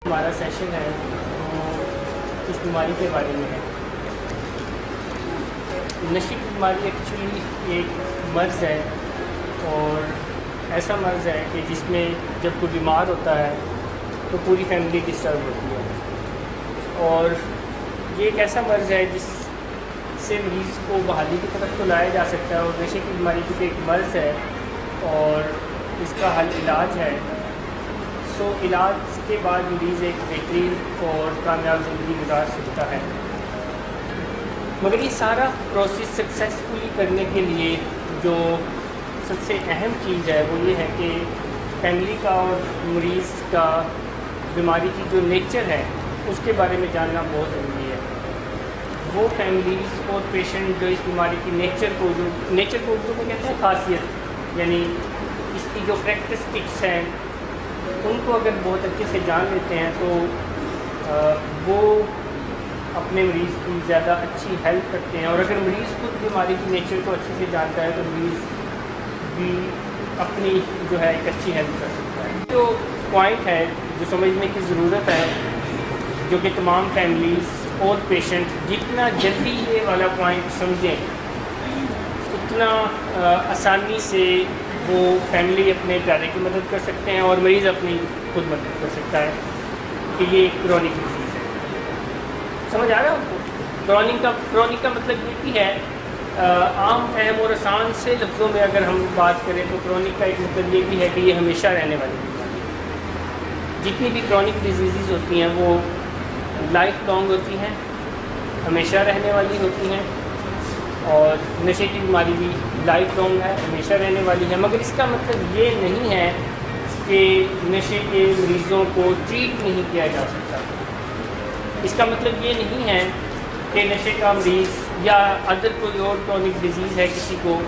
ہمارا سیشن ہے وہ اس بیماری کے بارے میں ہے۔ نشے کی بیماری ایکچولی ایک مرض ہے، اور ایسا مرض ہے کہ جس میں جب کوئی بیمار ہوتا ہے تو پوری فیملی ڈسٹرب ہوتی ہے، اور یہ ایک ایسا مرض ہے جس سے مریض کو بحالی کی طرف تو لایا جا سکتا ہے، اور نشے کی بیماری کی ایک مرض ہے اور اس کا حل علاج ہے۔ سو علاج کے بعد مریض ایک بہترین اور کامیاب زندگی گزار سکتا ہے، مگر یہ سارا پروسیس سکسیزفلی کرنے کے لیے جو سب سے اہم چیز ہے وہ یہ ہے کہ فیملی کا اور مریض کا بیماری کی جو نیچر ہے اس کے بارے میں جاننا بہت ضروری ہے۔ وہ فیملیز اور پیشنٹ جو اس بیماری کی نیچر کو اردو میں کہتے ہیں خاصیت، یعنی اس کی جو کریکٹرسٹکس ہیں ان کو اگر بہت اچھے سے جان لیتے ہیں تو وہ اپنے مریض کی زیادہ اچھی ہیلپ کرتے ہیں، اور اگر مریض خود بیماری کی نیچر کو اچھے سے جانتا ہے تو مریض بھی اپنی جو ہے ایک اچھی ہیلپ کر سکتا ہے۔ جو پوائنٹ ہے جو سمجھنے کی ضرورت ہے، جو کہ تمام فیملیز اور پیشنٹ جتنا جلدی یہ والا پوائنٹ سمجھیں اتنا آسانی سے وہ فیملی اپنے پیارے کی مدد کر سکتے ہیں اور مریض اپنی خود مدد کر سکتا ہے کہ یہ ایک کرونک ڈیزیز ہے۔ سمجھ آ رہا ہے آپ کو؟ کرونک کا مطلب یہ بھی ہے، عام اہم اور آسان سے لفظوں میں اگر ہم بات کریں تو کرونک کا ایک مطلب یہ بھی ہے کہ یہ ہمیشہ رہنے والی بیماری ہے۔ جتنی بھی کرونک ڈیزیزز ہوتی ہیں وہ لائف لانگ ہوتی ہیں، ہمیشہ رہنے والی ہوتی ہیں، اور نشے کی بیماری بھی لائف لانگ ہے، ہمیشہ رہنے والی ہے، مگر اس کا مطلب یہ نہیں ہے کہ نشے کے مریضوں کو ٹریٹ نہیں کیا جا سکتا۔ اس کا مطلب یہ نہیں ہے کہ نشے کا مریض یا ادر کوئی اور کرونک ڈیزیز ہے کسی کو،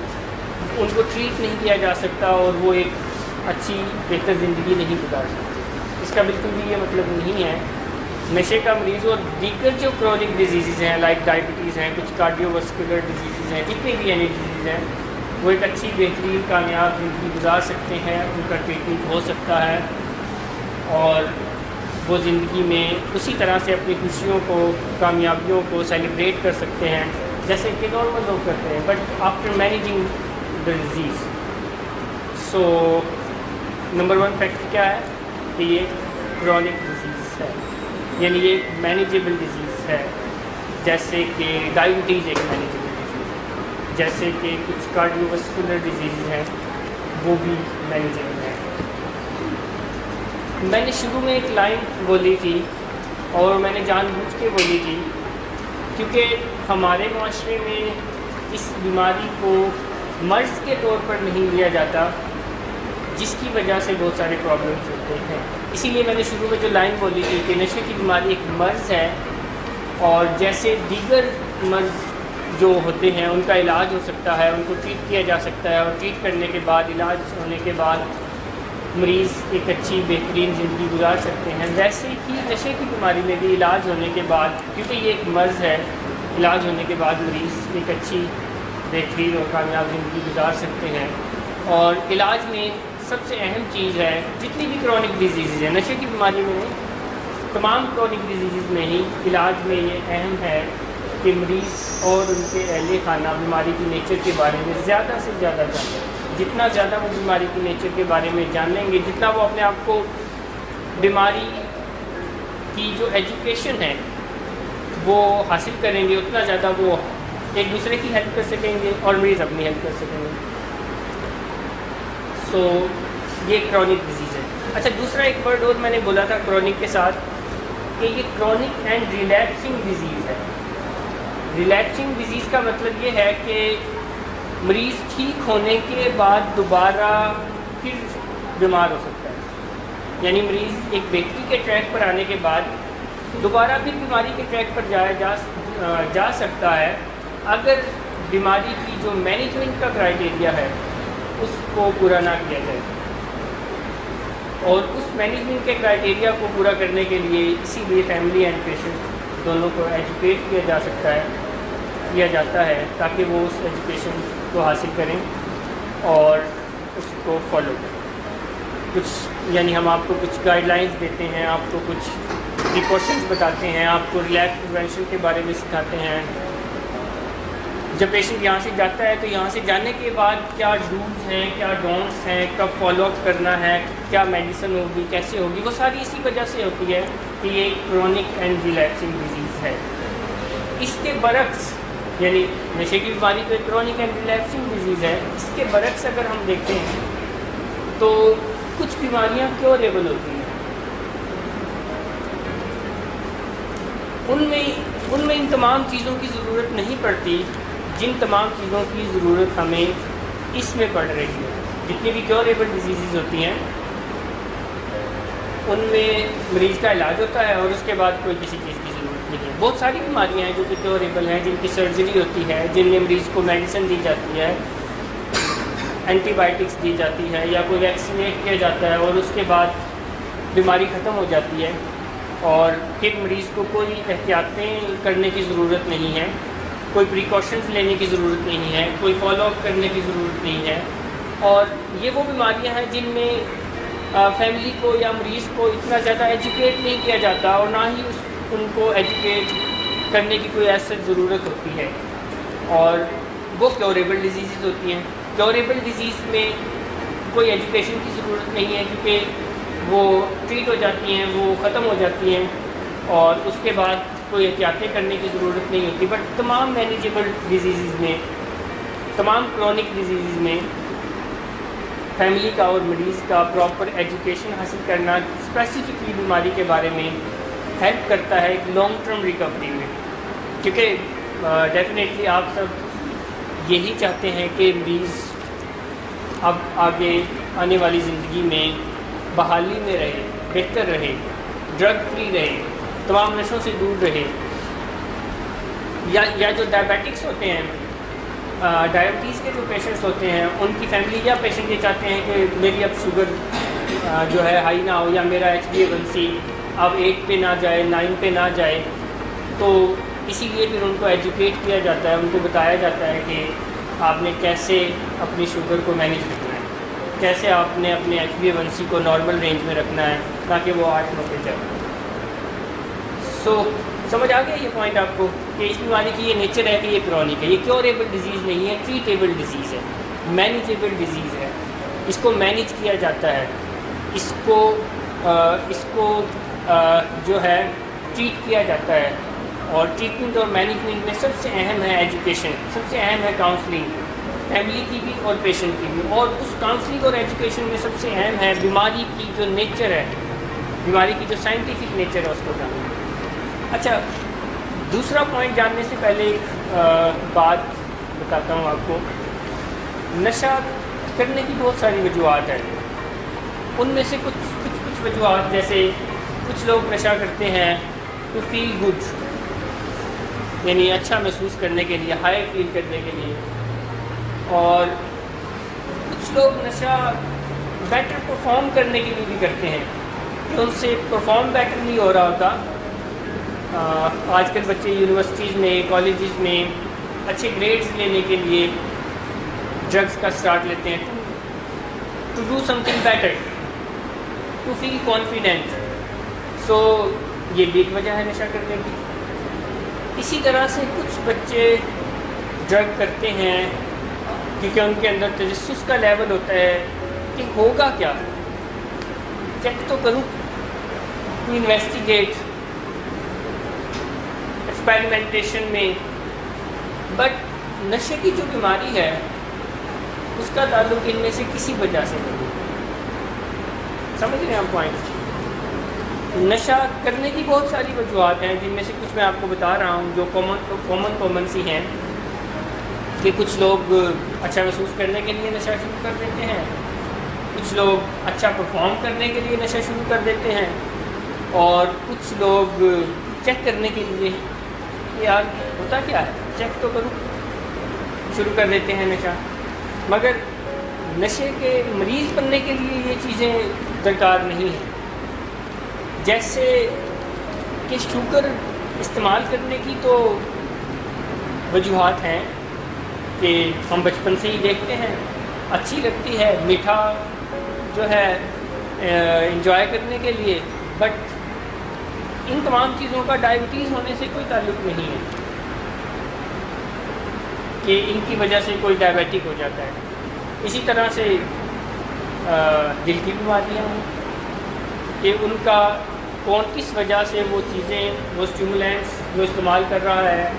ان کو ٹریٹ نہیں کیا جا سکتا اور وہ ایک اچھی بہتر زندگی نہیں گزار سکتے۔ اس کا بالکل بھی یہ مطلب نہیں ہے۔ نشے کا مریض اور دیگر جو کرونک ڈیزیزز ہیں لائک ڈائبٹیز ہیں، کچھ کارڈیو واسکولر ڈیزیزز ہیں، جتنے بھی این ڈیزیز ہیں وہ ایک اچھی بہترین کامیاب زندگی گزار سکتے ہیں، ان کا ٹریٹمنٹ ہو سکتا ہے، اور وہ زندگی میں اسی طرح سے اپنی خوشیوں کو، کامیابیوں کو سیلیبریٹ کر سکتے ہیں جیسے کہ نارمل لوگ کرتے ہیں، but after managing the disease. So number 1 fact کیا ہے کہ یہ کرونک ڈیزیز ہے، یعنی یہ مینیجیبل ڈیزیز ہے، جیسے کہ ڈائبٹیز ایک مینیجیبل ڈیزیز ہے، جیسے کہ کچھ کارڈیو واسکولر ڈیزیز ہیں وہ بھی مینیجیبل ہیں۔ میں نے شروع میں ایک لائن بولی تھی اور میں نے جان بوجھ کے بولی تھی کیونکہ ہمارے معاشرے میں اس بیماری کو مرض کے طور پر نہیں لیا جاتا، جس کی وجہ سے بہت سارے پرابلمس ہوتے ہیں۔ اسی لیے میں نے شروع میں جو لائن بولی تھی کہ نشے کی بیماری ایک مرض ہے، اور جیسے دیگر مرض جو ہوتے ہیں ان کا علاج ہو سکتا ہے، ان کو ٹریٹ کیا جا سکتا ہے، اور ٹریٹ کرنے کے بعد، علاج ہونے کے بعد مریض ایک اچھی بہترین زندگی گزار سکتے ہیں، ویسے ہی نشے کی بیماری میں بھی علاج ہونے کے بعد، کیونکہ یہ ایک مرض ہے، علاج ہونے کے بعد مریض ایک اچھی بہترین اور کامیاب زندگی گزار سکتے ہیں۔ اور علاج میں سب سے اہم چیز ہے، جتنی بھی کرونک ڈیزیزز ہیں، نشے کی بیماری میں نہیں، تمام کرونک ڈیزیزز میں ہی علاج میں یہ اہم ہے کہ مریض اور ان کے اہل خانہ بیماری کی نیچر کے بارے میں زیادہ سے زیادہ جانیں۔ جتنا زیادہ وہ بیماری کی نیچر کے بارے میں جانیں گے، جتنا وہ اپنے آپ کو بیماری کی جو ایجوکیشن ہے وہ حاصل کریں گے، اتنا زیادہ وہ ایک دوسرے کی ہیلپ کر سکیں گے اور مریض اپنی ہیلپ کر سکیں گے۔ سو یہ کرونک ڈیزیز ہے۔ اچھا، دوسرا ایک ورڈ اور میں نے بولا تھا کرونک کے ساتھ کہ یہ کرونک اینڈ ریلیپسنگ ڈیزیز ہے۔ ریلیپسنگ ڈیزیز کا مطلب یہ ہے کہ مریض ٹھیک ہونے کے بعد دوبارہ پھر بیمار ہو سکتا ہے، یعنی مریض ایک بہتری کے ٹریک پر آنے کے بعد دوبارہ پھر بیماری کے ٹریک پر جا سکتا ہے اگر بیماری کی جو مینجمنٹ کا کرائٹیریا ہے اس کو پورا نہ کیا جائے۔ اور اس مینجمنٹ کے کرائٹیریا کو پورا کرنے کے لیے اسی لیے فیملی اینڈ پیشنٹ دونوں کو ایجوکیٹ کیا جاتا ہے تاکہ وہ اس ایجوکیشن کو حاصل کریں اور اس کو فالو کریں۔ کچھ یعنی ہم آپ کو کچھ گائیڈ لائنس دیتے ہیں، آپ کو کچھ پریکاشنس بتاتے ہیں، آپ کو ریلیکس پریونشن کے بارے میں سکھاتے ہیں. جب پیشنٹ یہاں سے جاتا ہے تو یہاں سے جانے کے بعد کیا رولز ہیں، کیا ڈونٹس ہیں، کب فالو اپ کرنا ہے، کیا میڈیسن ہوگی، کیسے ہوگی، وہ ساری اسی وجہ سے ہوتی ہے کہ یہ ایک کرونک اینڈ ریلیپسنگ ڈیزیز ہے. اس کے برعکس یعنی نشے کی بیماری تو ایک کرونک اینڈ ریلیپسنگ ڈیزیز ہے، اس کے برعکس اگر ہم دیکھتے ہیں تو کچھ بیماریاں کیوریبل ہوتی ہیں. ان میں ان تمام چیزوں کی ضرورت نہیں پڑتی جن تمام چیزوں کی ضرورت ہمیں اس میں پڑ رہی ہے. جتنی بھی کیوریبل ڈیزیزز ہوتی ہیں ان میں مریض کا علاج ہوتا ہے اور اس کے بعد کوئی کسی چیز کی ضرورت نہیں ہے. بہت ساری بیماریاں ہیں جو کہ کیوریبل ہیں، جن کی سرجری ہوتی ہے، جن میں مریض کو میڈیسن دی جاتی ہے، اینٹی بائیوٹکس دی جاتی ہے یا کوئی ویکسینیٹ کیا جاتا ہے اور اس کے بعد بیماری ختم ہو جاتی ہے اور پھر مریض کو کوئی احتیاطیں کرنے کی ضرورت نہیں ہے، کوئی پریکاشنز لینے کی ضرورت نہیں ہے، کوئی فالو اپ کرنے کی ضرورت نہیں ہے. اور یہ وہ بیماریاں ہیں جن میں فیملی کو یا مریض کو اتنا زیادہ ایجوکیٹ نہیں کیا جاتا اور نہ ہی ان کو ایجوکیٹ کرنے کی کوئی ایسی ضرورت ہوتی ہے، اور وہ کیوریبل ڈیزیزز ہوتی ہیں. کیوریبل ڈیزیز میں کوئی ایجوکیشن کی ضرورت نہیں ہے کیونکہ وہ ٹریٹ ہو جاتی ہیں، وہ ختم ہو جاتی ہیں اور اس کے بعد کوئی احتیاطیں کرنے کی ضرورت نہیں ہوتی. بٹ تمام مینیجیبل ڈیزیزز میں، تمام کرونک ڈیزیزز میں فیملی کا اور مریض کا پراپر ایجوکیشن حاصل کرنا اسپیسیفکلی بیماری کے بارے میں ہیلپ کرتا ہے ایک لانگ ٹرم ریکوری میں. کیونکہ ڈیفینیٹلی آپ سب یہی چاہتے ہیں کہ مریض اب آگے آنے والی زندگی میں بحالی میں رہے، بہتر رہے، ڈرگ فری رہے، تمام نشوں سے دور رہے. یا جو ڈائبیٹکس ہوتے ہیں، ڈائبٹیز کے جو پیشنٹس ہوتے ہیں، ان کی فیملی یا پیشنٹ یہ چاہتے ہیں کہ میری اب شوگر جو ہے ہائی نہ ہو یا میرا HbA1c اب 8 پہ نہ جائے، 9 پہ نہ جائے. تو اسی لیے پھر ان کو ایجوکیٹ کیا جاتا ہے، ان کو بتایا جاتا ہے کہ آپ نے کیسے اپنی شوگر کو مینیج کرنا ہے، کیسے آپ نے اپنے HbA1c کو نارمل رینج میں رکھنا ہے تاکہ وہ 8-9 پہ جائے. سو سمجھ آ گیا یہ پوائنٹ آپ کو کہ اس بیماری کی یہ نیچر ہے کہ یہ کرونک ہے، یہ کیوریبل ڈیزیز نہیں ہے، ٹریٹیبل ڈیزیز ہے، مینیجیبل ڈیزیز ہے. اس کو مینیج کیا جاتا ہے، اس کو جو ہے ٹریٹ کیا جاتا ہے. اور ٹریٹمنٹ اور مینجمنٹ میں سب سے اہم ہے ایجوکیشن، سب سے اہم ہے کاؤنسلنگ، فیملی کی بھی اور پیشنٹ کی بھی. اور اس کاؤنسلنگ اور ایجوکیشن میں سب سے اہم ہے بیماری کی جو نیچر ہے، بیماری کی جو سائنٹیفک نیچر ہے اس کو جاننا. اچھا، دوسرا پوائنٹ جاننے سے پہلے ایک بات بتاتا ہوں آپ کو. نشہ کرنے کی بہت ساری وجوہات ہیں. ان میں سے کچھ وجوہات، جیسے کچھ لوگ نشہ کرتے ہیں ٹو فیل گڈ، یعنی اچھا محسوس کرنے کے لیے، ہائی فیل کرنے کے لیے. اور کچھ لوگ نشہ بیٹر پرفارم کرنے کے لیے بھی کرتے ہیں کہ ان سے پرفارم بیٹر نہیں ہو رہا ہوتا. آج کل بچے یونیورسٹیز میں، کالجز میں اچھے گریڈز لینے کے لیے ڈرگس کا اسٹارٹ لیتے ہیں to do something better, to feel confident. So یہ بھی ایک وجہ ہے نشہ کرنے کی. اسی طرح سے کچھ بچے ڈرگ کرتے ہیں کیونکہ ان کے اندر تجسس کا لیول ہوتا ہے کہ ہوگا کیا، چیک تو کروں، ٹو انویسٹیگیٹ، ایکسپیریمنٹیشن میں. بٹ نشے کی جو بیماری ہے اس کا تعلق ان میں سے کسی وجہ سے نہیں. سمجھ رہے ہیں آپ پوائنٹ؟ نشہ کرنے کی بہت ساری وجوہات ہیں، جن میں سے کچھ میں آپ کو بتا رہا ہوں جو کامن سی ہیں کہ کچھ لوگ اچھا محسوس کرنے کے لیے نشہ شروع کر دیتے ہیں، کچھ لوگ اچھا پرفارم کرنے کے لیے نشہ شروع کر دیتے ہیں، اور کچھ لوگ چیک کرنے کے لیے کہ یار ہوتا کیا ہے، چیک تو کروں، شروع کر دیتے ہیں نشہ. مگر نشے کے مریض بننے کے لیے یہ چیزیں درکار نہیں ہیں. جیسے کہ شوگر استعمال کرنے کی تو وجوہات ہیں کہ ہم بچپن سے ہی دیکھتے ہیں، اچھی لگتی ہے، میٹھا جو ہے انجوائے کرنے کے لیے، بٹ ان تمام چیزوں کا ڈائبٹیز ہونے سے کوئی تعلق نہیں ہے کہ ان کی وجہ سے کوئی ڈائبیٹک ہو جاتا ہے۔ اسی طرح سے دل کی بیماریاں ہیں کہ ان کا کون کس وجہ سے وہ چیزیں، وہ اسٹیمولینٹس جو استعمال کر رہا ہے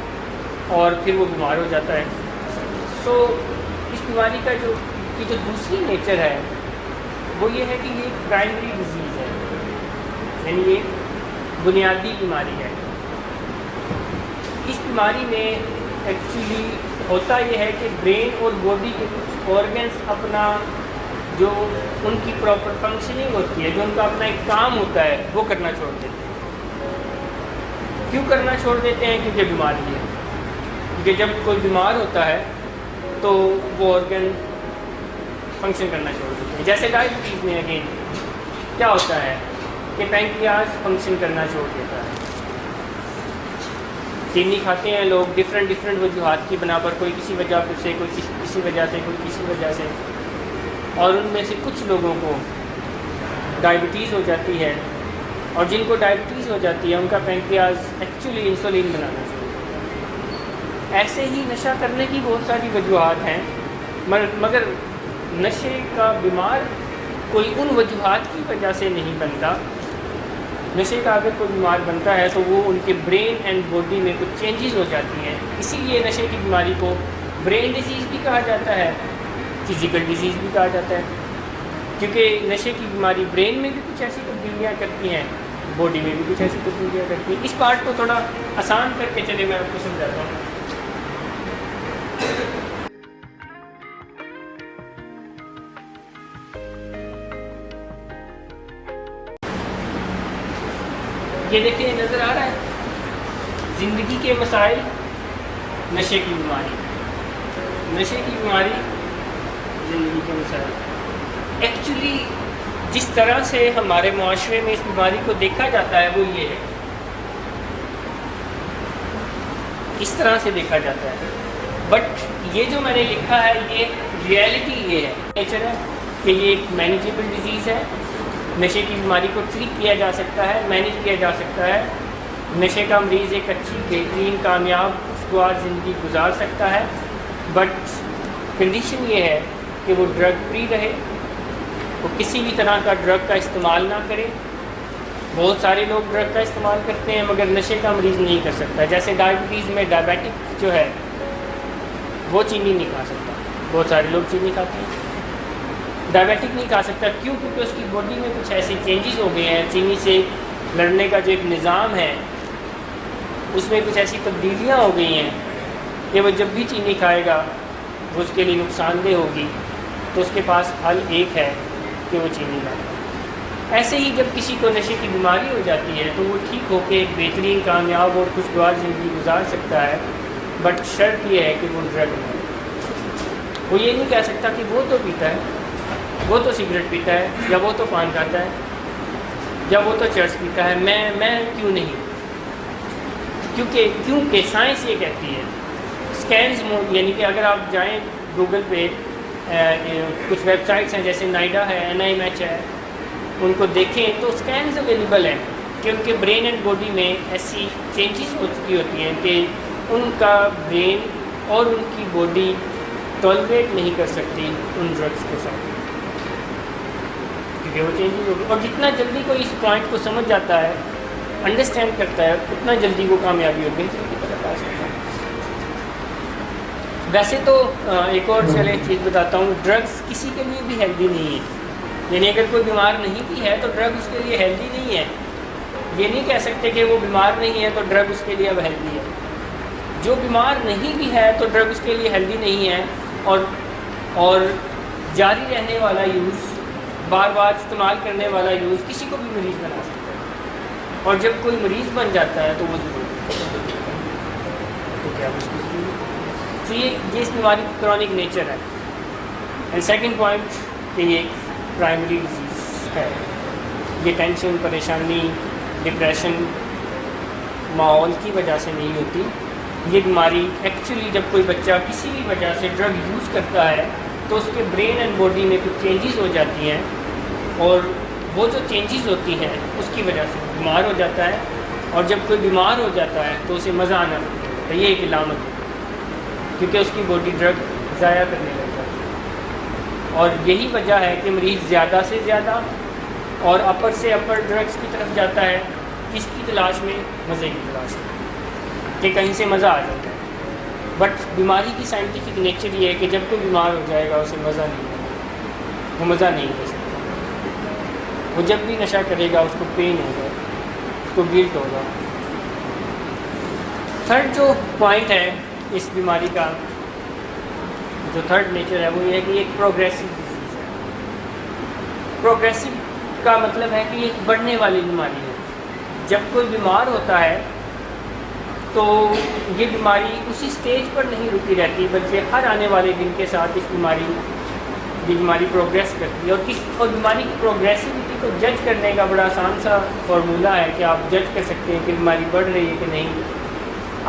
اور پھر وہ بیمار ہو جاتا ہے۔ سو اس بیماری کا جو دوسری نیچر ہے وہ یہ ہے کہ یہ ایک پرائمری ڈیزیز ہے، یعنی یہ بنیادی بیماری ہے۔ اس بیماری میں ایکچولی ہوتا یہ ہے کہ برین اور باڈی کے کچھ آرگنس اپنا جو ان کی پراپر فنکشننگ ہوتی ہے، جو ان کا اپنا ایک کام ہوتا ہے، وہ کرنا چھوڑ دیتے ہیں۔ کیوں کرنا چھوڑ دیتے ہیں؟ کیونکہ بیماری ہے۔ کیونکہ جب کوئی بیمار ہوتا ہے تو وہ آرگن فنکشن کرنا چھوڑ دیتے ہیں۔ جیسے ڈائبٹیز میں اگین کیا ہوتا ہے کہ پینکریاس فنکشن کرنا چھوڑ دیتا ہے۔ چینی کھاتے ہیں لوگ ڈفرینٹ وجوہات کی بنا پر، کوئی کسی وجہ سے، کوئی کسی وجہ سے، کوئی کسی وجہ سے، اور ان میں سے کچھ لوگوں کو ڈائبٹیز ہو جاتی ہے، اور جن کو ڈائبٹیز ہو جاتی ہے ان کا پینکریاس ایکچولی انسولین بنانا چاہیے۔ ایسے ہی نشہ کرنے کی بہت ساری وجوہات ہیں، مگر نشے کا بیمار کوئی ان وجوہات کی وجہ سے نہیں بنتا۔ نشے کا اگر کوئی بیمار بنتا ہے تو وہ ان کے برین اینڈ باڈی میں کچھ چینجز ہو جاتی ہیں۔ اسی لیے نشے کی بیماری کو برین ڈیزیز بھی کہا جاتا ہے، فزیکل ڈیزیز بھی کہا جاتا ہے، کیونکہ نشے کی بیماری برین میں بھی کچھ ایسی تبدیلیاں کرتی ہیں، باڈی میں بھی کچھ ایسی تبدیلیاں کرتی ہیں۔ اس پارٹ کو تھوڑا آسان کر کے چلے میں آپ کو سمجھاتا ہوں۔ یہ دیکھیں، نظر آ رہا ہے زندگی کے مسائل، نشے کی بیماری، نشے کی بیماری، زندگی کے مسائل۔ ایکچولی جس طرح سے ہمارے معاشرے میں اس بیماری کو دیکھا جاتا ہے وہ یہ ہے، اس طرح سے دیکھا جاتا ہے، بٹ یہ جو میں نے لکھا ہے یہ ریئلٹی یہ ہے، نیچر ہے کہ یہ ایک مینیجیبل ڈیزیز ہے۔ نشے کی بیماری کو ٹریٹ کیا جا سکتا ہے، مینیج کیا جا سکتا ہے۔ نشے کا مریض ایک اچھی، بہترین، کامیاب، خوشگوار زندگی گزار سکتا ہے، بٹ کنڈیشن یہ ہے کہ وہ ڈرگ فری رہے، وہ کسی بھی طرح کا ڈرگ کا استعمال نہ کرے۔ بہت سارے لوگ ڈرگ کا استعمال کرتے ہیں مگر نشے کا مریض نہیں کر سکتا۔ جیسے ڈائبٹیز میں ڈائبیٹک جو ہے وہ چینی نہیں کھا سکتا، بہت سارے لوگ چینی کھاتے ہیں، ڈائبیٹک نہیں کھا سکتا۔ کیوں؟ کیونکہ اس کی باڈی میں کچھ ایسے چینجز ہو گئے ہیں، چینی سے لڑنے کا جو ایک نظام ہے اس میں کچھ ایسی تبدیلیاں ہو گئی ہیں کہ وہ جب بھی چینی کھائے گا وہ اس کے لیے نقصان دہ ہوگی، تو اس کے پاس حل ایک ہے کہ وہ چینی نہ کھائے۔ ایسے ہی جب کسی کو نشے کی بیماری ہو جاتی ہے تو وہ ٹھیک ہو کے ایک بہترین، کامیاب اور خوشگوار زندگی گزار سکتا ہے، بٹ شرط یہ ہے کہ وہ ڈرگ نہ لے۔ وہ یہ نہیں کہہ سکتا کہ وہ تو پیتا ہے، وہ تو سگریٹ پیتا ہے، یا وہ تو پان کھاتا ہے، یا وہ تو چرس پیتا ہے، میں کیوں نہیں؟ کیونکہ سائنس یہ کہتی ہے، اسکینز، یعنی کہ اگر آپ جائیں گوگل پہ، کچھ ویب سائٹس ہیں جیسے نائڈا ہے، NIMH ہے، ان کو دیکھیں تو اسکینز اویلیبل ہیں کہ ان کے برین اینڈ باڈی میں ایسی چینجز ہو چکی ہوتی ہیں کہ ان کا برین اور ان کی باڈی ٹالریٹ نہیں کر سکتی ان ڈرگس کے ساتھ، کیونکہ وہ چینجز ہوگی۔ اور جتنا جلدی کوئی اس پوائنٹ کو سمجھ جاتا ہے، انڈرسٹینڈ کرتا ہے، اتنا جلدی وہ کامیابی ہوگی کی طرف آ سکتا ہے۔ ویسے تو ایک اور چلے چیز بتاتا ہوں، ڈرگس کسی کے لیے بھی ہیلدی نہیں ہے، یعنی اگر کوئی بیمار نہیں بھی ہے تو ڈرگ اس کے لیے ہیلدی نہیں ہے۔ یہ نہیں کہہ سکتے کہ وہ بیمار نہیں ہے تو ڈرگ اس کے لیے اب ہیلدی ہے۔ جو بیمار نہیں بھی ہے تو ڈرگ اس کے لیے ہیلدی نہیں ہے، اور جاری رہنے والا یوز، بار بار استعمال کرنے والا یوز کسی کو بھی مریض بنا سکتا ہے، اور جب کوئی مریض بن جاتا ہے تو وہ ضرور تو کیا تو یہ اس بیماری کی کرونک نیچر ہے۔ اینڈ سیکنڈ پوائنٹ کہ یہ پرائمری ڈیزیز ہے، یہ ٹینشن، پریشانی، ڈپریشن ماحول کی وجہ سے نہیں ہوتی۔ یہ بیماری ایکچولی جب کوئی بچہ کسی بھی وجہ سے ڈرگ یوز کرتا ہے تو اس کے برین اینڈ باڈی میں کچھ چینجز ہو جاتی ہیں، اور وہ جو چینجز ہوتی ہیں اس کی وجہ سے بیمار ہو جاتا ہے، اور جب کوئی بیمار ہو جاتا ہے تو اسے مزہ آنا لگتا ہے، یہ ایک علامت ہے، کیونکہ اس کی باڈی ڈرگ ضائع کرنے لگ جاتی ہے۔ اور یہی وجہ ہے کہ مریض زیادہ سے زیادہ اور اپر سے اپر ڈرگس کی طرف جاتا ہے، کس کی تلاش میں؟ مزے کی تلاش میں، کہ کہیں سے مزہ آ جاتا ہے۔ بٹ بیماری کی سائنٹیفک نیچر یہ ہے کہ جب کوئی بیمار ہو جائے گا اسے مزہ نہیں ہوگا، وہ مزہ نہیں لے سکتا، وہ جب بھی نشہ کرے گا اس کو پین ہوگا، اس کو گلٹ ہوگا۔ تھرڈ جو پوائنٹ ہے اس بیماری کا، جو تھرڈ نیچر ہے وہ یہ ہے کہ ایک پروگریسو ڈیزیز ہے۔ پروگریسو کا مطلب ہے کہ یہ ایک بڑھنے والی بیماری ہے۔ جب کوئی بیمار ہوتا ہے تو یہ بیماری اسی سٹیج پر نہیں رکی رہتی، بلکہ ہر آنے والے دن کے ساتھ یہ بیماری پروگریس کرتی ہے۔ اور بیماری کی پروگریسیوٹی کو جج کرنے کا بڑا آسان سا فارمولہ ہے کہ آپ جج کر سکتے ہیں کہ بیماری بڑھ رہی ہے کہ نہیں۔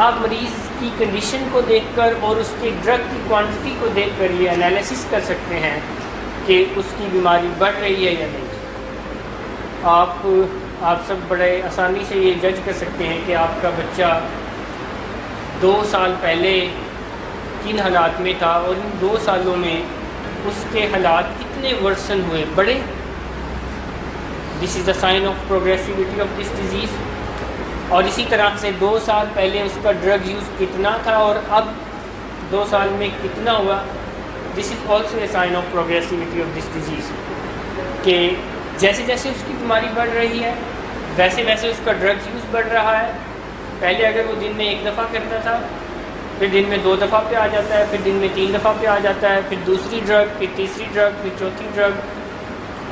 آپ مریض کی کنڈیشن کو دیکھ کر اور اس کے ڈرگ کی کوانٹٹی کو دیکھ کر یہ انالیسس کر سکتے ہیں کہ اس کی بیماری بڑھ رہی ہے یا نہیں۔ آپ سب بڑے آسانی سے یہ جج کر سکتے ہیں کہ آپ کا بچہ 2 سال پہلے کن حالات میں تھا، اور ان 2 سالوں میں اس کے حالات کتنے ورسن ہوئے، بڑے۔ This is the sign of progressivity of this disease. اور اسی طرح سے 2 سال پہلے اس کا ڈرگ یوز کتنا تھا اور اب 2 سال میں کتنا ہوا، this is also a sign of progressivity of this disease, کہ جیسے جیسے اس کی بیماری بڑھ رہی ہے ویسے ویسے اس کا ڈرگ یوز بڑھ رہا ہے۔ پہلے اگر وہ دن میں 1 دفعہ کرتا تھا، پھر دن میں 2 دفعہ پہ آ جاتا ہے، پھر دن میں 3 دفعہ پہ آ جاتا ہے، پھر دوسری ڈرگ، پھر تیسری ڈرگ، پھر چوتھی ڈرگ،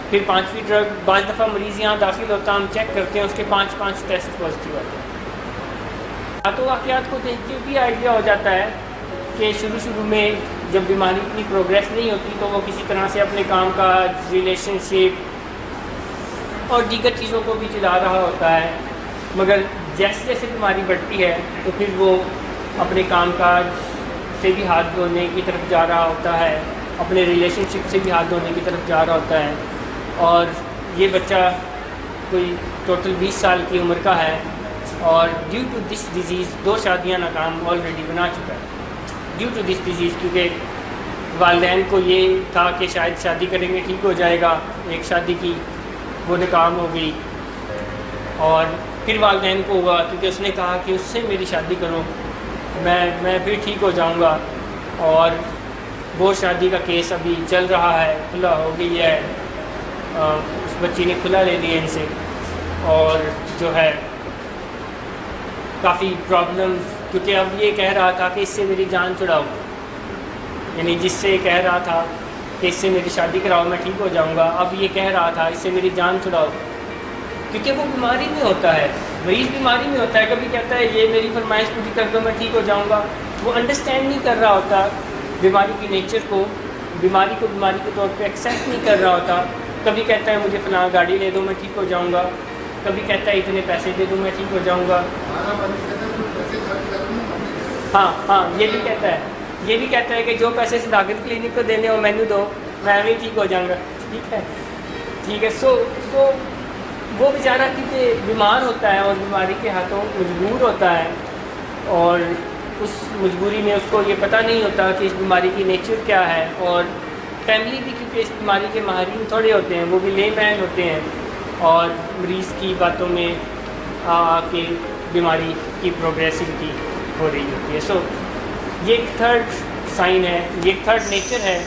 پھر 5ویں ڈرگ۔ بعض دفعہ مریض یہاں داخل ہوتا ہے، ہم چیک کرتے ہیں اس کے 5 ٹیسٹ پازیٹیو آتے ہیں۔ تو واقعات کو دیکھ کے بھی آئیڈیا ہو جاتا ہے کہ شروع میں جب بیماری اتنی پروگریس نہیں ہوتی تو وہ کسی طرح سے اپنے کام کاج، ریلیشن شپ اور دیگر چیزوں کو بھی چلا رہا ہوتا ہے، مگر جیسے جیسے بیماری بڑھتی ہے تو پھر وہ اپنے کام کاج سے بھی ہاتھ دھونے کی طرف جا رہا ہوتا ہے، اپنے ریلیشن شپ سے بھی ہاتھ دھونے کی طرف جا رہا ہوتا ہے۔ اور یہ بچہ کوئی ٹوٹل 20 سال کی عمر کا ہے، اور ڈیو ٹو دس ڈیزیز 2 شادیاں ناکام آلریڈی بنا چکا ہے، ڈیو ٹو دس ڈیزیز، کیونکہ والدین کو یہ تھا کہ شاید شادی کریں گے ٹھیک ہو جائے گا، ایک شادی کی وہ ناکام ہو گئی، اور پھر والدین کو ہوا کیونکہ اس نے کہا کہ اس سے میری شادی کرو، میں پھر ٹھیک ہو جاؤں گا، اور وہ شادی کا کیس ابھی چل رہا ہے، کھلا ہو گئی ہے، اس بچی نے کھلا لے لیا ان سے، اور جو ہے کافی پرابلمز، کیونکہ اب یہ کہہ رہا تھا کہ اس سے میری جان چھڑاؤ، یعنی جس سے کہہ رہا تھا کہ اس سے میری شادی کراؤ میں ٹھیک ہو جاؤں گا، اب یہ کہہ رہا تھا اس سے میری جان چھڑاؤ، کیونکہ وہ بیماری میں ہوتا ہے، مریض بیماری میں ہوتا ہے، کبھی کہتا ہے یہ میری فرمائش پوری کر دو میں ٹھیک ہو جاؤں گا، وہ انڈرسٹینڈ نہیں کر رہا ہوتا بیماری کی نیچر کو، بیماری کو بیماری کے طور پہ ایکسیپٹ نہیں کر رہا ہوتا۔ کبھی کہتا ہے مجھے فلاں گاڑی دے دو میں ٹھیک ہو جاؤں گا، کبھی کہتا ہے اتنے پیسے دے دو میں ٹھیک ہو جاؤں گا، ہاں یہ بھی کہتا ہے کہ جو پیسے صداقت کلینک کو دینے ہو مینو دو، میں بھی ٹھیک ہو جاؤں گا، ٹھیک ہے۔ سو وہ بیچارہ کیونکہ بیمار ہوتا ہے اور بیماری کے ہاتھوں مجبور ہوتا ہے، اور اس مجبوری میں اس کو یہ پتہ نہیں ہوتا کہ اس بیماری کی نیچر کیا ہے، اور فیملی بھی کیونکہ اس بیماری کے ماہرین تھوڑے ہوتے ہیں، وہ بھی لے مین ہوتے ہیں، اور مریض کی باتوں میں آ کے بیماری کی پروگریسیوٹی ہو رہی ہوتی ہے۔ سو یہ ایک تھرڈ سائن ہے، یہ ایک تھرڈ نیچر ہے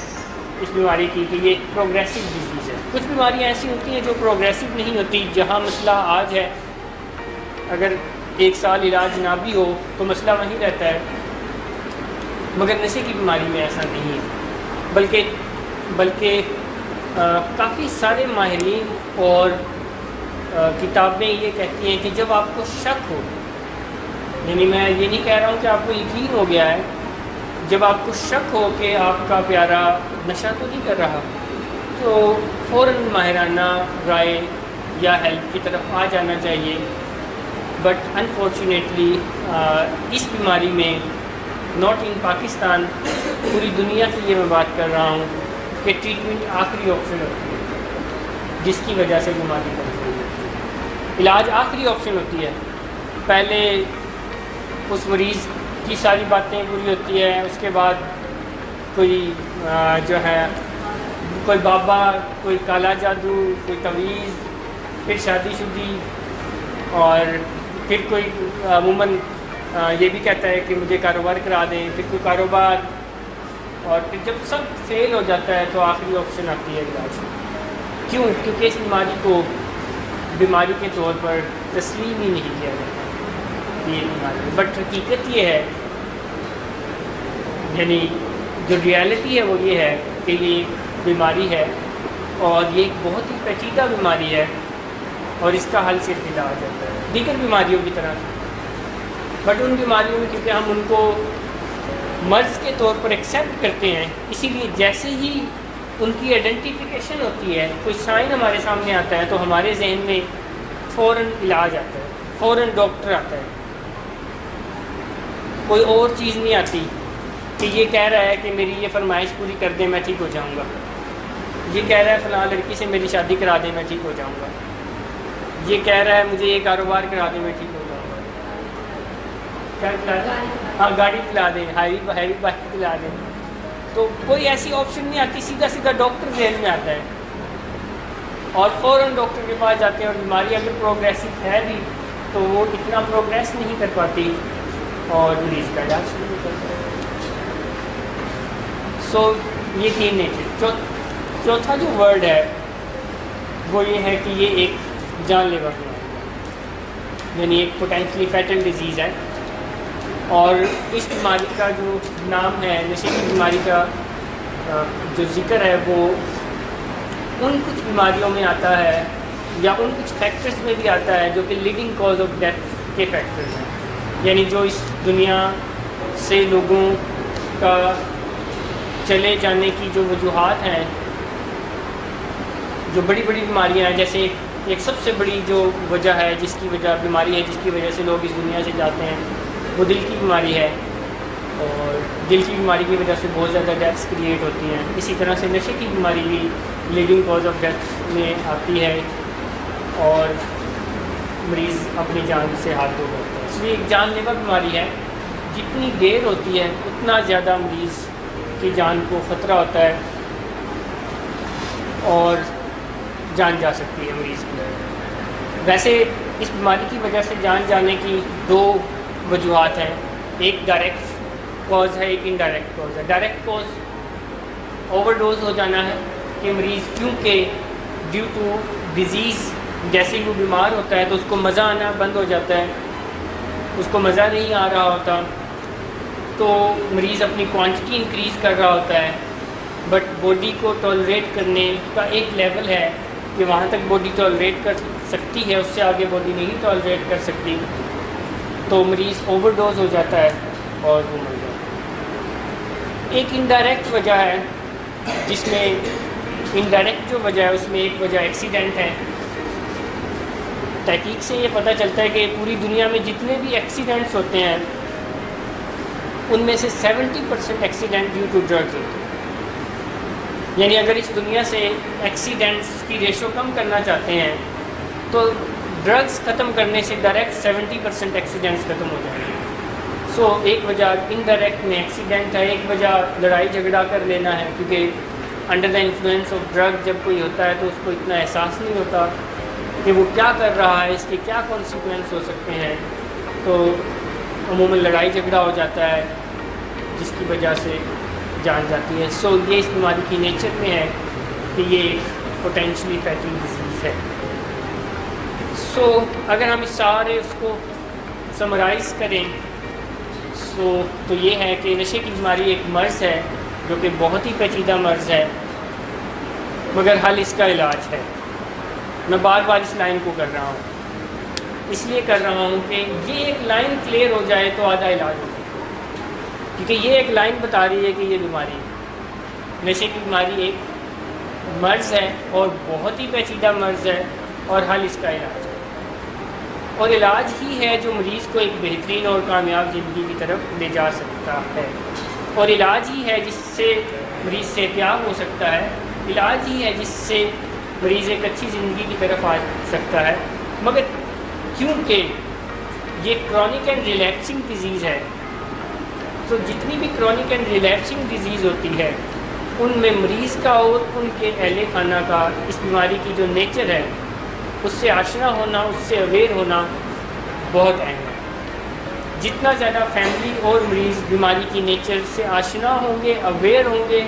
اس بیماری کی کہ یہ ایک پروگریسو ڈیزیز ہے۔ کچھ بیماریاں ایسی ہوتی ہیں جو پروگریسو نہیں ہوتی، جہاں مسئلہ آج ہے اگر 1 سال علاج نہ بھی ہو تو مسئلہ وہیں رہتا ہے، مگر نشے کی بیماری میں ایسا نہیں ہے، بلکہ کافی سارے ماہرین اور کتابیں یہ کہتی ہیں کہ جب آپ کو شک ہو، یعنی میں یہ نہیں کہہ رہا ہوں کہ آپ کو یقین ہو گیا ہے، جب آپ کو شک ہو کہ آپ کا پیارا نشہ تو نہیں کر رہا، تو فوراً ماہرانہ رائے یا ہیلپ کی طرف آ جانا چاہیے۔ بٹ انفارچونیٹلی اس بیماری میں ناٹ ان پاکستان، پوری دنیا کی یہ میں بات کر رہا ہوں کہ ٹریٹمنٹ آخری آپشن ہوتی ہے، جس کی وجہ سے بیماری کنٹرول ہوتی ہے۔ علاج آخری آپشن ہوتی ہے، پہلے اس مریض کی ساری باتیں پوری ہوتی ہے، اس کے بعد کوئی جو ہے کوئی بابا، کوئی کالا جادو، کوئی تعویذ، پھر شادی شدی، اور پھر کوئی عموماً یہ بھی کہتا ہے کہ مجھے کاروبار کرا دیں، پھر کوئی کاروبار، اور پھر جب سب فیل ہو جاتا ہے تو آخری آپشن آتی ہے علاج۔ کیوں؟ کیونکہ اس بیماری کو بیماری کے طور پر تسلیم ہی نہیں کیا جاتا یہ بیماری، بٹ حقیقت یہ ہے، یعنی جو ریالٹی ہے وہ یہ ہے کہ یہ ایک بیماری ہے، اور یہ ایک بہت ہی پیچیدہ بیماری ہے، اور اس کا حل صرف علاج ہے دیگر بیماریوں کی طرح، بٹ ان بیماریوں میں کیونکہ ہم ان کو مرض کے طور پر ایکسیپٹ کرتے ہیں، اسی لیے جیسے ہی ان کی آئیڈینٹیفیکیشن ہوتی ہے، کوئی سائن ہمارے سامنے آتا ہے تو ہمارے ذہن میں فوراً علاج آتا ہے، فوراً ڈاکٹر آتا ہے، کوئی اور چیز نہیں آتی کہ یہ کہہ رہا ہے کہ میری یہ فرمائش پوری کر دیں میں ٹھیک ہو جاؤں گا، یہ کہہ رہا ہے فلاں لڑکی سے میری شادی کرا دیں میں ٹھیک ہو جاؤں گا، یہ کہہ رہا ہے مجھے یہ کاروبار کرا دیں میں ٹھیک ہو جاؤں گا، کیا دلا دیں؟ ہاں گاڑی دلا دیں، ہیوی بائک دلا دیں، تو کوئی ایسی آپشن نہیں آتی، سیدھا سیدھا ڈاکٹر ذہن میں آتا ہے، اور فوراً ڈاکٹر کے پاس جاتے ہیں، اور بیماری اگر پروگریسو ہے بھی تو وہ اتنا پروگریس نہیں کر پاتی اور مریض کا علاج شروع کرتا ہے۔ سو یہ تین نیچر۔ چوتھا جو ورڈ ہے وہ یہ ہے کہ یہ ایک جان لیوا بیماری ہے، یعنی ایک پوٹینشلی فیٹل ڈیزیز ہے، اور اس بیماری کا جو نام ہے، نشے کی بیماری کا جو ذکر ہے، وہ ان کچھ بیماریوں میں آتا ہے یا ان کچھ فیکٹرز میں بھی آتا ہے جو کہ لیڈنگ کاز آف ڈیتھ کے فیکٹرز ہیں، یعنی جو اس دنیا سے لوگوں کا چلے جانے کی جو وجوہات ہیں، جو بڑی بڑی بیماریاں ہیں، جیسے ایک سب سے بڑی جو وجہ ہے، جس کی وجہ بیماری ہے جس کی وجہ سے لوگ اس دنیا سے جاتے ہیں، وہ دل کی بیماری ہے، اور دل کی بیماری کی وجہ سے بہت زیادہ ڈیتھس کریٹ ہوتی ہیں۔ اسی طرح سے نشے کی بیماری بھی لیڈنگ کاز آف ڈیتھ میں آتی ہے، اور مریض اپنی جان سے ہاتھ دھو بیٹھتا ہے۔ اس لیے ایک جان لیوا بیماری ہے، جتنی دیر ہوتی ہے اتنا زیادہ مریض کی جان کو خطرہ ہوتا ہے، اور جان جا سکتی ہے مریض کی۔ ویسے اس بیماری کی وجہ سے جان جانے کی دو وجوہات ہیں، ایک ڈائریکٹ کاز ہے، ایک انڈائریکٹ کاز ہے۔ ڈائریکٹ کاز اوور ڈوز ہو جانا ہے، کہ مریض کیونکہ ڈیو ٹو ڈیزیز جیسے ہی وہ بیمار ہوتا ہے تو اس کو مزہ آنا بند ہو جاتا ہے، اس کو مزہ نہیں آ رہا ہوتا، تو مریض اپنی کوانٹٹی انکریز کر رہا ہوتا ہے، بٹ باڈی کو ٹالریٹ کرنے کا ایک لیول ہے کہ وہاں تک باڈی ٹالریٹ کر سکتی ہے، اس سے آگے باڈی نہیں ٹالریٹ کر سکتی، تو مریض اوور ڈوز ہو جاتا ہے اور وہ مر جاتا ہے۔ ایک انڈائریکٹ وجہ ہے، جس میں انڈائریکٹ جو وجہ ہے اس میں ایک وجہ ایکسیڈنٹ ہے۔ تحقیق سے یہ پتہ چلتا ہے کہ پوری دنیا میں جتنے بھی ایکسیڈنٹس ہوتے ہیں ان میں سے 70% ایکسیڈنٹ ڈیو ٹو ڈرگز ہوتے ہیں، یعنی اگر اس دنیا سے ایکسیڈنٹس کی ریشو کم کرنا چاہتے ہیں تو ڈرگز ختم کرنے سے ڈائریکٹ 70% ایکسیڈنٹس ختم ہو جائیں گے۔ سو ایک وجہ انڈائریکٹ میں ایکسیڈنٹ ہے، ایک وجہ لڑائی جھگڑا کر لینا ہے، کیونکہ under the influence of drug جب کوئی ہوتا ہے تو اس کو اتنا احساس نہیں ہوتا کہ وہ کیا کر رہا ہے، اس کے کیا کانسیکوینس ہو سکتے ہیں، تو عموماً لڑائی جھگڑا ہو جاتا ہے جس کی وجہ سے جان جاتی ہے۔ سو یہ اس بیماری کی نیچر میں ہے کہ یہ ایک پوٹینشلی فیٹل ڈیزیز ہے۔ سو اگر ہم اس سارے اس کو سمرائز کریں تو یہ ہے کہ نشے کی بیماری ایک مرض ہے جو کہ بہت ہی پیچیدہ مرض ہے، مگر حل اس کا علاج ہے۔ میں بار بار اس لائن کو کر رہا ہوں، اس لیے کر رہا ہوں کہ یہ ایک لائن کلیئر ہو جائے تو آدھا علاج ہو جائے، کیونکہ یہ ایک لائن بتا رہی ہے کہ یہ بیماری ہے، نشے کی بیماری ایک مرض ہے اور بہت ہی پیچیدہ مرض ہے، اور حل اس کا علاج ہے، اور علاج ہی ہے جو مریض کو ایک بہترین اور کامیاب زندگی کی طرف لے جا سکتا ہے، اور علاج ہی ہے جس سے مریض صحتیاب ہو سکتا ہے، علاج ہی ہے جس سے مریض ایک اچھی زندگی کی طرف آ سکتا ہے. مگر کیونکہ یہ کرونک اینڈ ریلیپسنگ ڈیزیز ہے، تو جتنی بھی کرونک اینڈ ریلیپسنگ ڈیزیز ہوتی ہے ان میں مریض کا اور ان کے اہل خانہ کا اس بیماری کی جو نیچر ہے اس سے آشنا ہونا، اس سے اویئر ہونا بہت اہم ہے. جتنا زیادہ فیملی اور مریض بیماری کی نیچر سے آشنا ہوں گے، اویئر ہوں گے،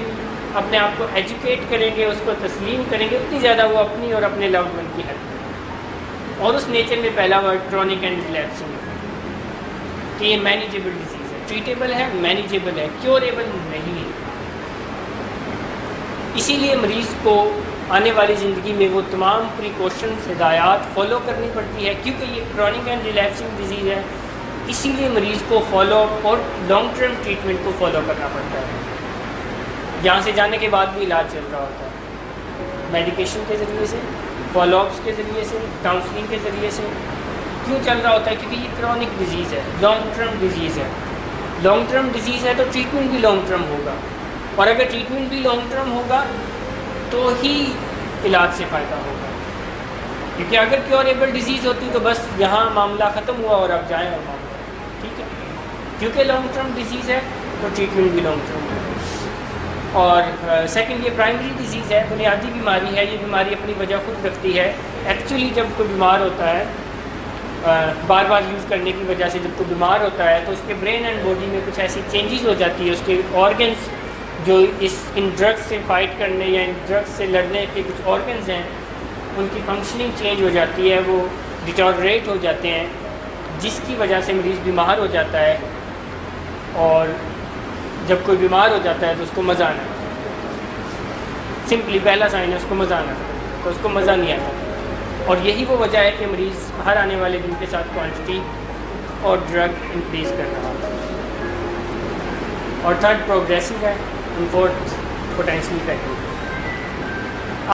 اپنے آپ کو ایجوکیٹ کریں گے، اس کو تسلیم کریں گے، اتنی زیادہ وہ اپنی اور اپنے لوڈ ون کی ہیلپ کریں گے. اور اس نیچر میں پہلا ورڈ کرونک اینڈ ریلیپسنگ ہے کہ یہ مینیجیبل ڈیزیز ہے، ٹریٹیبل ہے، مینیجیبل ہے، کیوریبل نہیں ہے. اسی لیے مریض کو آنے والی زندگی میں وہ تمام پریکاشنز، ہدایات فالو کرنی پڑتی ہے، کیونکہ یہ کرونک اینڈ ریلیپسنگ ڈیزیز ہے. اسی لیے مریض کو فالو اپ اور لانگ ٹرم ٹریٹمنٹ کو فالو کرنا پڑتا ہے. یہاں سے جانے کے بعد بھی علاج چل رہا ہوتا ہے، میڈیکیشن کے ذریعے سے، فالو اپس کے ذریعے سے، کاؤنسلنگ کے ذریعے سے. کیوں چل رہا ہوتا ہے؟ کیونکہ یہ کرونک ڈیزیز ہے، لانگ ٹرم ڈیزیز ہے. لانگ ٹرم ڈیزیز ہے تو ٹریٹمنٹ بھی لانگ ٹرم ہوگا، اور اگر ٹریٹمنٹ بھی لانگ ٹرم ہوگا تو ہی علاج سے فائدہ ہوگا. کیونکہ اگر کیوریبل ڈیزیز ہوتی تو بس یہاں معاملہ ختم ہوا اور اب جائیں اور معاملہ، ٹھیک ہے. کیونکہ لانگ ٹرم ڈیزیز ہے تو ٹریٹمنٹ بھی لانگ ٹرم ہے. اور سیکنڈ، یہ پرائمری ڈیزیز ہے، بنیادی بیماری ہے. یہ بیماری اپنی وجہ خود رکھتی ہے. ایکچولی جب کوئی بیمار ہوتا ہے، بار بار یوز کرنے کی وجہ سے جب کوئی بیمار ہوتا ہے تو اس کے برین اینڈ باڈی میں کچھ ایسی چینجز ہو جاتی ہے. اس کے آرگنس جو ان ڈرگس سے فائٹ کرنے یا ان ڈرگس سے لڑنے کے کچھ آرگنز ہیں، ان کی فنکشننگ چینج ہو جاتی ہے، وہ ڈیٹوریٹ ہو جاتے ہیں، جس کی وجہ سے مریض بیمار ہو جاتا ہے. اور جب کوئی بیمار ہو جاتا ہے تو اس کو مزہ آنا، سمپلی پہلا سائن ہے اس کو مزہ آنا، تو اس کو مزہ نہیں آتا. اور یہی وہ وجہ ہے کہ مریض ہر آنے والے دن کے ساتھ کوانٹٹی اور ڈرگ انکریز کر رہا ہے. اور تھرڈ پروگریسو ہے، ان فورتھ پوٹینشلی فیکٹر.